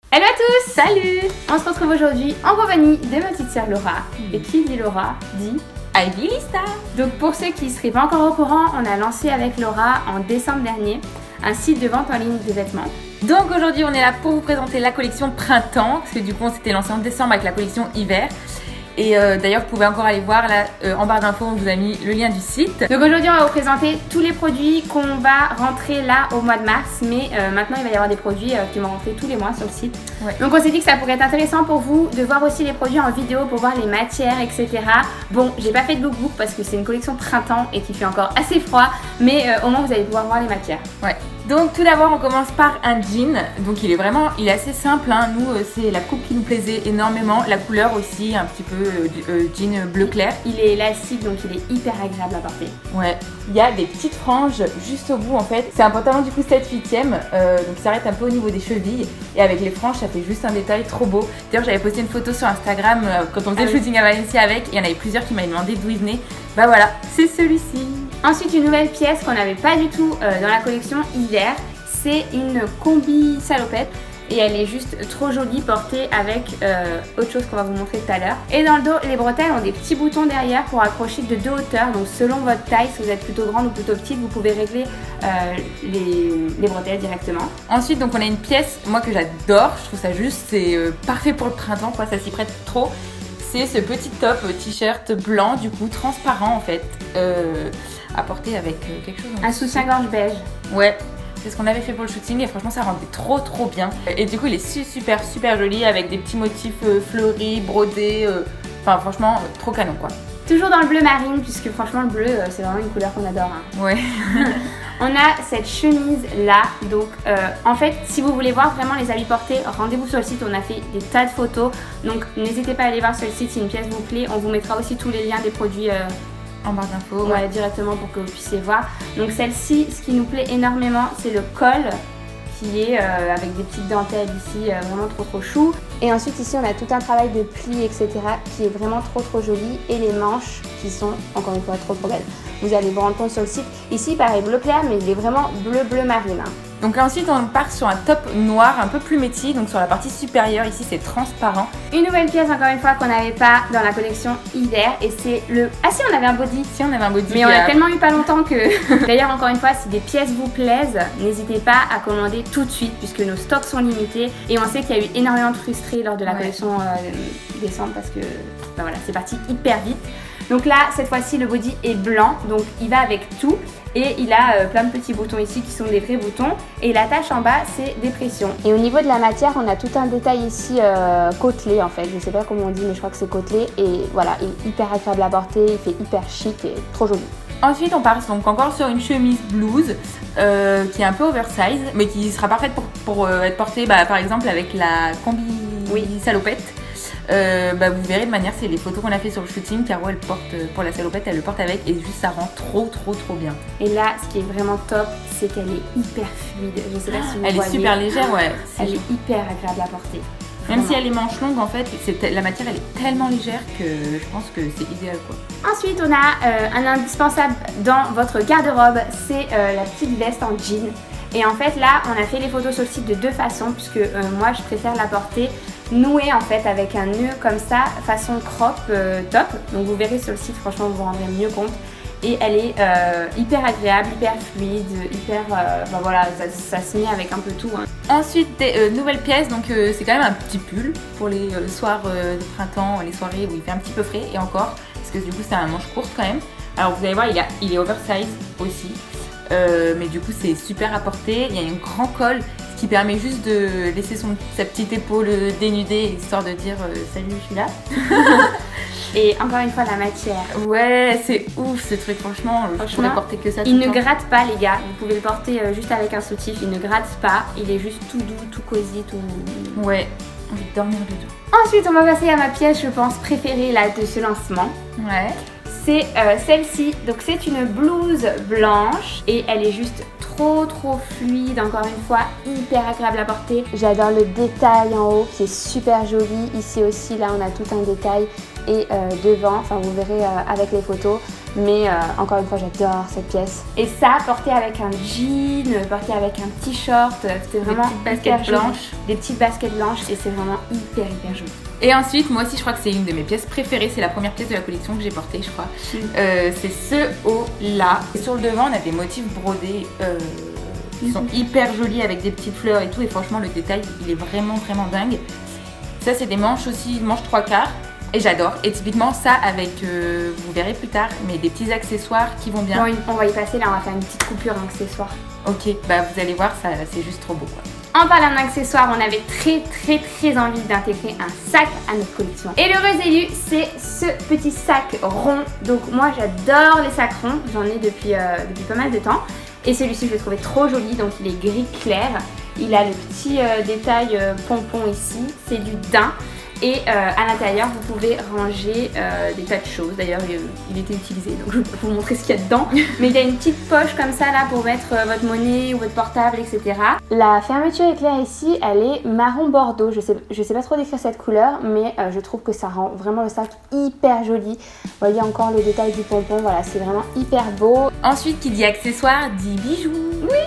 Hello à tous! Salut! On se retrouve aujourd'hui en compagnie de ma petite sœur Laura. Et qui dit Laura dit Ivy Lista. Donc pour ceux qui ne seraient pas encore au courant, on a lancé avec Laura en décembre dernier un site de vente en ligne de vêtements. Donc aujourd'hui on est là pour vous présenter la collection printemps, parce que du coup on s'était lancé en décembre avec la collection hiver. Et d'ailleurs vous pouvez encore aller voir là en barre d'infos, on vous a mis le lien du site. Donc aujourd'hui on va vous présenter tous les produits qu'on va rentrer là au mois de mars. Mais maintenant il va y avoir des produits qui vont rentrer tous les mois sur le site. Ouais. Donc on s'est dit que ça pourrait être intéressant pour vous de voir aussi les produits en vidéo pour voir les matières, etc. Bon, j'ai pas fait de lookbook parce que c'est une collection printemps et qu'il fait encore assez froid. Mais au moins vous allez pouvoir voir les matières. Ouais. Donc tout d'abord on commence par un jean. Donc il est assez simple, hein. Nous c'est la coupe qui nous plaisait énormément. La couleur aussi, un petit peu jean bleu clair. Il est élastique donc il est hyper agréable à porter. Ouais. Il y a des petites franges juste au bout en fait. C'est un pantalon du coup 7/8e, donc il s'arrête un peu au niveau des chevilles. Et avec les franges ça fait juste un détail trop beau. D'ailleurs j'avais posté une photo sur Instagram quand on faisait le shooting à Valencia avec. Et il y en avait plusieurs qui m'avaient demandé d'où il venait. Bah voilà, c'est celui-ci. Ensuite, une nouvelle pièce qu'on n'avait pas du tout dans la collection hiver, c'est une combi salopette et elle est juste trop jolie portée avec autre chose qu'on va vous montrer tout à l'heure. Et dans le dos, les bretelles ont des petits boutons derrière pour accrocher de deux hauteurs, donc selon votre taille, si vous êtes plutôt grande ou plutôt petite, vous pouvez régler les bretelles directement. Ensuite, donc on a une pièce, moi que j'adore, je trouve ça juste, c'est parfait pour le printemps, quoi, ça s'y prête trop. C'est ce petit top t-shirt blanc, du coup transparent en fait, à porter avec quelque chose. Un soutien-gorge beige. Ouais, c'est ce qu'on avait fait pour le shooting et franchement ça rendait trop bien. Et du coup il est super joli avec des petits motifs fleuris, brodés, enfin franchement trop canon quoi. Toujours dans le bleu marine puisque franchement le bleu c'est vraiment une couleur qu'on adore. Hein. Ouais. On a cette chemise là, donc en fait si vous voulez voir vraiment les habits portés, rendez-vous sur le site, on a fait des tas de photos. Donc n'hésitez pas à aller voir sur le site si une pièce vous plaît, on vous mettra aussi tous les liens des produits en barre d'infos. Ouais, directement pour que vous puissiez voir. Donc celle-ci, ce qui nous plaît énormément, c'est le col qui est avec des petites dentelles ici, vraiment trop chou. Et ensuite ici on a tout un travail de plis etc qui est vraiment trop joli et les manches qui sont encore une fois trop belles. Vous allez vous rendre compte sur le site. Ici il paraît bleu clair mais il est vraiment bleu marine. Hein. Donc ensuite on part sur un top noir un peu plus métis, donc sur la partie supérieure ici c'est transparent. Une nouvelle pièce encore une fois qu'on n'avait pas dans la collection hiver et c'est le... Ah si on avait un body. Si on avait un body. Mais on l'a tellement eu pas longtemps que... D'ailleurs encore une fois si des pièces vous plaisent, n'hésitez pas à commander tout de suite puisque nos stocks sont limités et on sait qu'il y a eu énormément de frustrés lors de la collection décembre parce que ben voilà, c'est parti hyper vite. Donc là, cette fois-ci, le body est blanc, donc il va avec tout. Et il a plein de petits boutons ici qui sont des vrais boutons. Et l'attache en bas, c'est des pressions. Et au niveau de la matière, on a tout un détail ici côtelé en fait. Je ne sais pas comment on dit, mais je crois que c'est côtelé. Et voilà, il est hyper agréable à porter, il fait hyper chic et trop joli. Ensuite, on part donc encore sur une chemise blouse qui est un peu oversize, mais qui sera parfaite pour être portée par exemple avec la combi salopette. Vous verrez de manière, c'est les photos qu'on a fait sur le shooting. Caro elle porte pour la salopette, elle le porte avec et juste ça rend trop bien. Et là ce qui est vraiment top c'est qu'elle est hyper fluide. Je sais pas si vous elle voyez. Est super légère, ouais. Elle est hyper agréable à porter. Même si elle est manche longue en fait, la matière elle est tellement légère que je pense que c'est idéal quoi. Ensuite on a un indispensable dans votre garde-robe, c'est la petite veste en jean. Et en fait là on a fait les photos sur le site de deux façons puisque moi je préfère la porter nouée en fait avec un nœud comme ça façon crop top. Donc vous verrez sur le site, franchement vous vous rendrez mieux compte. Et elle est hyper agréable, hyper fluide, hyper... voilà, ça se met avec un peu tout. Hein. Ensuite, des nouvelles pièces, donc c'est quand même un petit pull pour les soirs de printemps, les soirées où il fait un petit peu frais et encore, parce que du coup c'est un manche courte quand même. Alors vous allez voir, il est oversize aussi, mais du coup c'est super à porter, il y a un grand col qui permet juste de laisser sa petite épaule dénudée, histoire de dire salut je suis là. Et encore une fois la matière. Ouais, c'est ouf ce truc, franchement je pourrais porter que ça tout il le temps. ne gratte pas les gars, vous pouvez le porter juste avec un soutif, il ne gratte pas, il est juste tout doux, tout cosy, tout... Ouais, envie de dormir dedans. Ensuite on va passer à ma pièce je pense préférée là de ce lancement. Ouais. C'est celle-ci, donc c'est une blouse blanche et elle est juste trop fluide, encore une fois hyper agréable à porter. J'adore le détail en haut qui est super joli, ici aussi là on a tout un détail et devant, enfin vous verrez avec les photos. Mais encore une fois, j'adore cette pièce. Et ça, porté avec un jean, porté avec un t-shirt, c'est vraiment des petites baskets blanches. Des petites baskets blanches et c'est vraiment hyper joli. Et ensuite, moi aussi, je crois que c'est une de mes pièces préférées. C'est la première pièce de la collection que j'ai portée, je crois. C'est ce haut-là. Et sur le devant, on a des motifs brodés qui sont hyper jolis avec des petites fleurs et tout. Et franchement, le détail, il est vraiment dingue. Ça, c'est des manches aussi, manches 3/4. Et j'adore. Et typiquement, ça avec, vous verrez plus tard, mais des petits accessoires qui vont bien. Bon, on va y passer là, on va faire une petite coupure d'accessoires. Ok, bah vous allez voir, ça c'est juste trop beau quoi. En parlant d'accessoires, on avait très envie d'intégrer un sac à notre collection. Et l'heureuse élue, c'est ce petit sac rond. Donc moi j'adore les sacs ronds, j'en ai depuis pas mal de temps. Et celui-ci je le trouvais trop joli, donc il est gris clair. Il a le petit détail pompon ici, c'est du daim. Et à l'intérieur, vous pouvez ranger des tas de choses. D'ailleurs, il était utilisé, donc je vais vous montrer ce qu'il y a dedans. Mais il y a une petite poche comme ça là pour mettre votre monnaie ou votre portable, etc. La fermeture éclair ici, elle est marron bordeaux. Je sais pas trop décrire cette couleur, mais je trouve que ça rend vraiment le sac hyper joli. Vous voyez encore le détail du pompon, voilà, c'est vraiment hyper beau. Ensuite, qui dit accessoire, dit bijoux. Oui!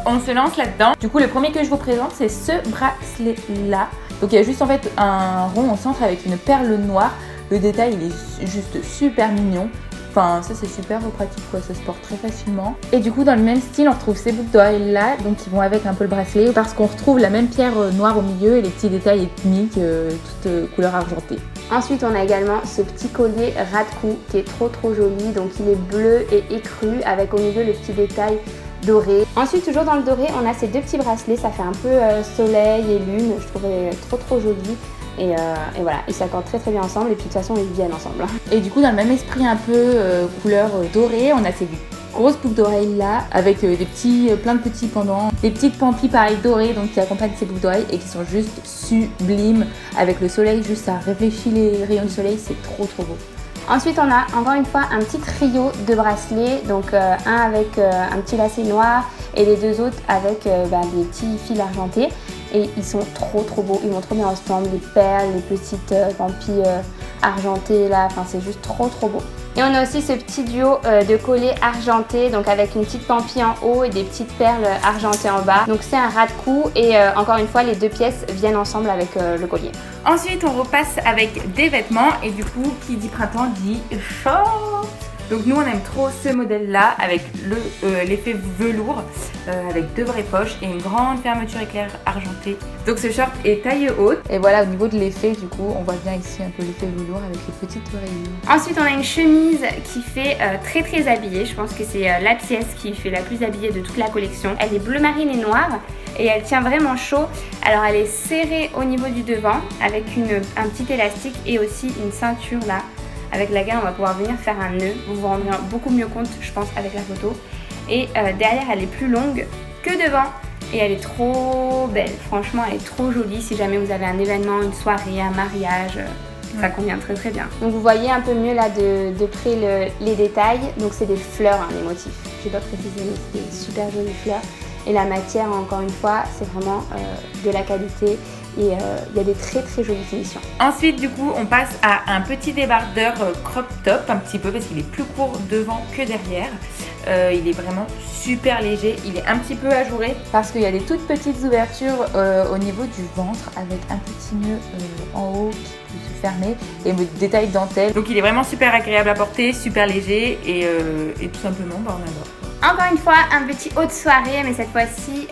On se lance là-dedans. Du coup, le premier que je vous présente, c'est ce bracelet-là. Donc il y a juste en fait un rond au centre avec une perle noire. Le détail il est juste super mignon. Enfin ça c'est super pratique quoi, ça se porte très facilement. Et du coup dans le même style on retrouve ces boucles d'oreilles là, donc qui vont avec un peu le bracelet. Parce qu'on retrouve la même pierre noire au milieu et les petits détails ethniques, toutes couleurs argentées. Ensuite on a également ce petit collier ras de cou qui est trop joli. Donc il est bleu et écru avec au milieu le petit détail doré. Ensuite toujours dans le doré on a ces deux petits bracelets, ça fait un peu soleil et lune, je trouvais trop joli. Et voilà, ils s'accordent très bien ensemble et puis de toute façon ils viennent ensemble. Et du coup dans le même esprit un peu couleur dorée, on a ces grosses boucles d'oreilles là avec plein de petits pendants, des petites pampilles pareil dorées donc qui accompagnent ces boucles d'oreilles et qui sont juste sublimes avec le soleil, juste ça réfléchit les rayons du soleil, c'est trop beau. Ensuite on a encore une fois un petit trio de bracelets, donc un avec un petit lacet noir et les deux autres avec des petits fils argentés. Et ils sont trop beaux, ils vont trop bien ensemble, les perles, les petites pampilles argentées là, enfin c'est juste trop beau. Et on a aussi ce petit duo de collets argentés, donc avec une petite pampille en haut et des petites perles argentées en bas. Donc c'est un ras de cou et encore une fois les deux pièces viennent ensemble avec le collier. Ensuite on repasse avec des vêtements et du coup qui dit printemps dit short. Donc nous on aime trop ce modèle là avec l'effet velours avec deux vraies poches et une grande fermeture éclair argentée. Donc ce short est taille haute et voilà au niveau de l'effet du coup on voit bien ici un peu l'effet velours avec les petites rayures. Ensuite on a une chemise qui fait très habillée, je pense que c'est la pièce qui fait la plus habillée de toute la collection. Elle est bleu marine et noire et elle tient vraiment chaud. Alors elle est serrée au niveau du devant avec un petit élastique et aussi une ceinture là, avec laquelle on va pouvoir venir faire un nœud. Vous vous rendrez beaucoup mieux compte je pense avec la photo. Et derrière elle est plus longue que devant et elle est trop belle, franchement elle est trop jolie si jamais vous avez un événement, une soirée, un mariage, ça convient très bien. Donc vous voyez un peu mieux là de près les détails, donc c'est des fleurs les motifs, je vais pas préciser mais c'est des super jolies fleurs. Et la matière encore une fois c'est vraiment de la qualité. Et il y a des très jolies finitions. Ensuite du coup on passe à un petit débardeur crop top un petit peu parce qu'il est plus court devant que derrière. Il est vraiment super léger, il est un petit peu ajouré parce qu'il y a des toutes petites ouvertures au niveau du ventre avec un petit nœud en haut qui peut se fermer et le détail dentelle. Donc il est vraiment super agréable à porter, super léger et tout simplement on adore. Encore une fois, un petit haut de soirée, mais cette fois-ci,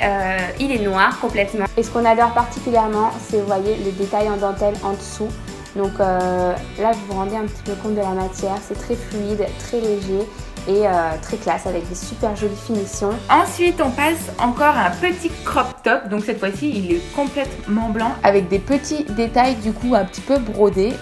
il est noir complètement. Et ce qu'on adore particulièrement, c'est, vous voyez, le détail en dentelle en dessous. Donc là, vous vous rendez un petit peu compte de la matière. C'est très fluide, très léger et très classe avec des super jolies finitions. Ensuite, on passe encore à un petit crop top. Donc cette fois-ci, il est complètement blanc avec des petits détails du coup un petit peu brodés,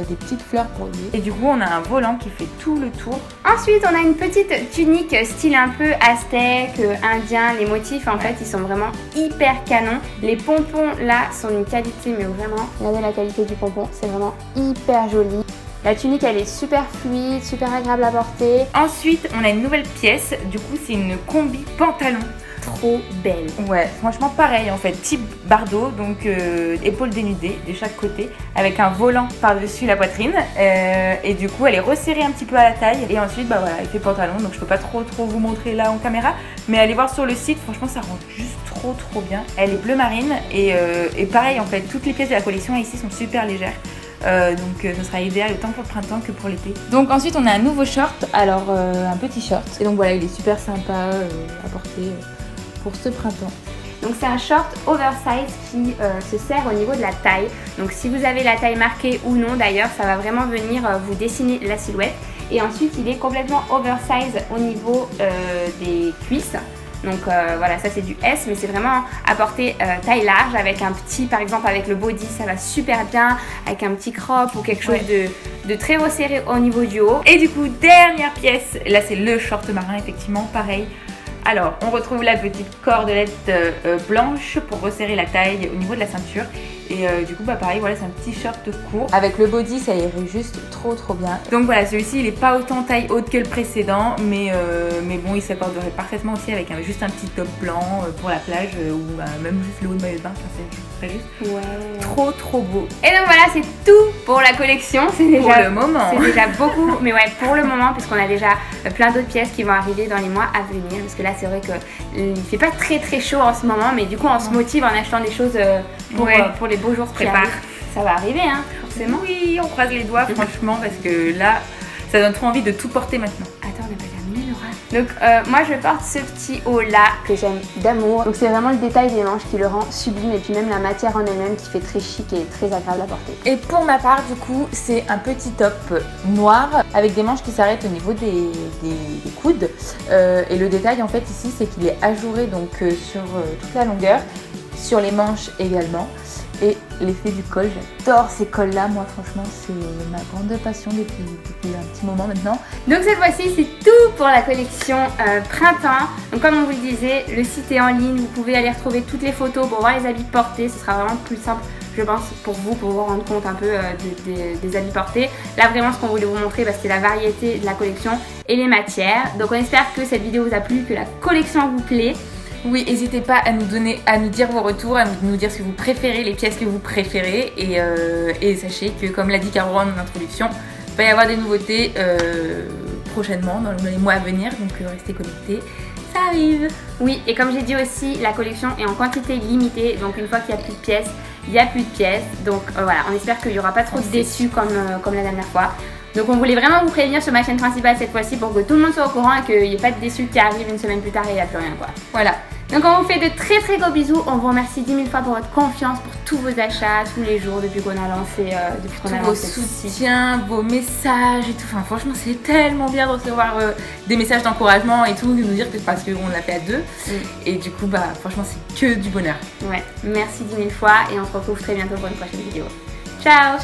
des petites fleurs brodées. Et du coup, on a un volant qui fait tout le tour. Ensuite, on a une petite tunique style un peu aztèque, indien. Les motifs, en fait, ils sont vraiment hyper canons. Les pompons, là, sont d'une qualité, mais vraiment, regardez la qualité du pompon, c'est vraiment hyper joli. La tunique, elle est super fluide, super agréable à porter. Ensuite, on a une nouvelle pièce. Du coup, c'est une combi pantalon. trop belle. Ouais, franchement pareil en fait, type bardeau, donc épaules dénudées de chaque côté, avec un volant par-dessus la poitrine, et du coup elle est resserrée un petit peu à la taille, et ensuite bah voilà, elle fait pantalon, donc je peux pas trop vous montrer là en caméra, mais allez voir sur le site, franchement ça rentre juste trop bien. Elle est bleu marine, et pareil en fait, toutes les pièces de la collection ici sont super légères. Donc ça sera idéal autant pour le printemps que pour l'été. Donc ensuite on a un nouveau short, alors un petit short, et donc voilà, il est super sympa à porter pour ce printemps. Donc c'est un short oversize qui se serre au niveau de la taille. Donc si vous avez la taille marquée ou non d'ailleurs, ça va vraiment venir vous dessiner la silhouette. Et ensuite il est complètement oversize au niveau des cuisses. Donc voilà, ça c'est du S, mais c'est vraiment à porter taille large avec un petit, par exemple avec le body, ça va super bien, avec un petit crop ou quelque chose de très resserré au niveau du haut. Et du coup, dernière pièce, là c'est le short marin, effectivement, pareil. Alors, on retrouve la petite cordelette blanche pour resserrer la taille au niveau de la ceinture. Et du coup, bah pareil, voilà, c'est un petit short court. Avec le body, ça irait juste trop bien. Donc voilà, celui-ci, il est pas autant taille haute que le précédent, mais bon, il s'accorderait parfaitement aussi avec juste un petit top blanc pour la plage ou même juste le haut de maillot de bain. Enfin, c'est très juste. Ouais. Trop beau. Et donc voilà, c'est tout pour la collection. C'est déjà pour le moment. C'est déjà beaucoup, mais ouais, pour le moment, puisqu'on a déjà plein d'autres pièces qui vont arriver dans les mois à venir. Parce que là, c'est vrai qu'il fait pas très chaud en ce moment, mais du coup, on se motive en achetant des choses pour les beaux jours qui arrivent. Ça va arriver, hein, forcément. Oui, on croise les doigts, franchement, parce que là, ça donne trop envie de tout porter maintenant. Attends, on n'a pas terminé, Laura. Donc, moi, je porte ce petit haut-là que j'aime d'amour. Donc, c'est vraiment le détail des manches qui le rend sublime, et puis même la matière en elle-même qui fait très chic et très agréable à porter. Et pour ma part, du coup, c'est un petit top noir avec des manches qui s'arrêtent au niveau des coudes. Et le détail, en fait, ici, c'est qu'il est ajouré donc sur toute la longueur, sur les manches également. Et l'effet du col, j'adore ces cols-là, moi franchement c'est ma grande passion depuis un petit moment maintenant. Donc cette fois-ci c'est tout pour la collection printemps. Donc comme on vous le disait, le site est en ligne, vous pouvez aller retrouver toutes les photos pour voir les habits portés, ce sera vraiment plus simple je pense pour vous rendre compte un peu des habits portés. Là vraiment ce qu'on voulait vous montrer, c'était la variété de la collection et les matières. Donc on espère que cette vidéo vous a plu, que la collection vous plaît. Oui, n'hésitez pas à nous dire vos retours, à nous dire ce que vous préférez, les pièces que vous préférez. Et sachez que, comme l'a dit Caro en introduction, il va y avoir des nouveautés prochainement, dans les mois à venir. Donc restez connectés, ça arrive. Oui, et comme j'ai dit aussi, la collection est en quantité limitée. Donc une fois qu'il n'y a plus de pièces, il n'y a plus de pièces. Donc voilà, on espère qu'il n'y aura pas trop de déçus comme la dernière fois. Donc on voulait vraiment vous prévenir sur ma chaîne principale cette fois-ci pour que tout le monde soit au courant et qu'il n'y ait pas de déçus qui arrivent une semaine plus tard et il n'y a plus rien quoi. Voilà. Donc on vous fait de très gros bisous, on vous remercie 10 000 fois pour votre confiance, pour tous vos achats, tous les jours depuis qu'on a lancé vos soutiens, vos messages et tout. Enfin franchement c'est tellement bien de recevoir des messages d'encouragement et tout, de nous dire que parce qu'on l'a fait à deux. Et du coup bah franchement c'est que du bonheur. Ouais, merci 10 000 fois et on se retrouve très bientôt pour une prochaine vidéo. Ciao.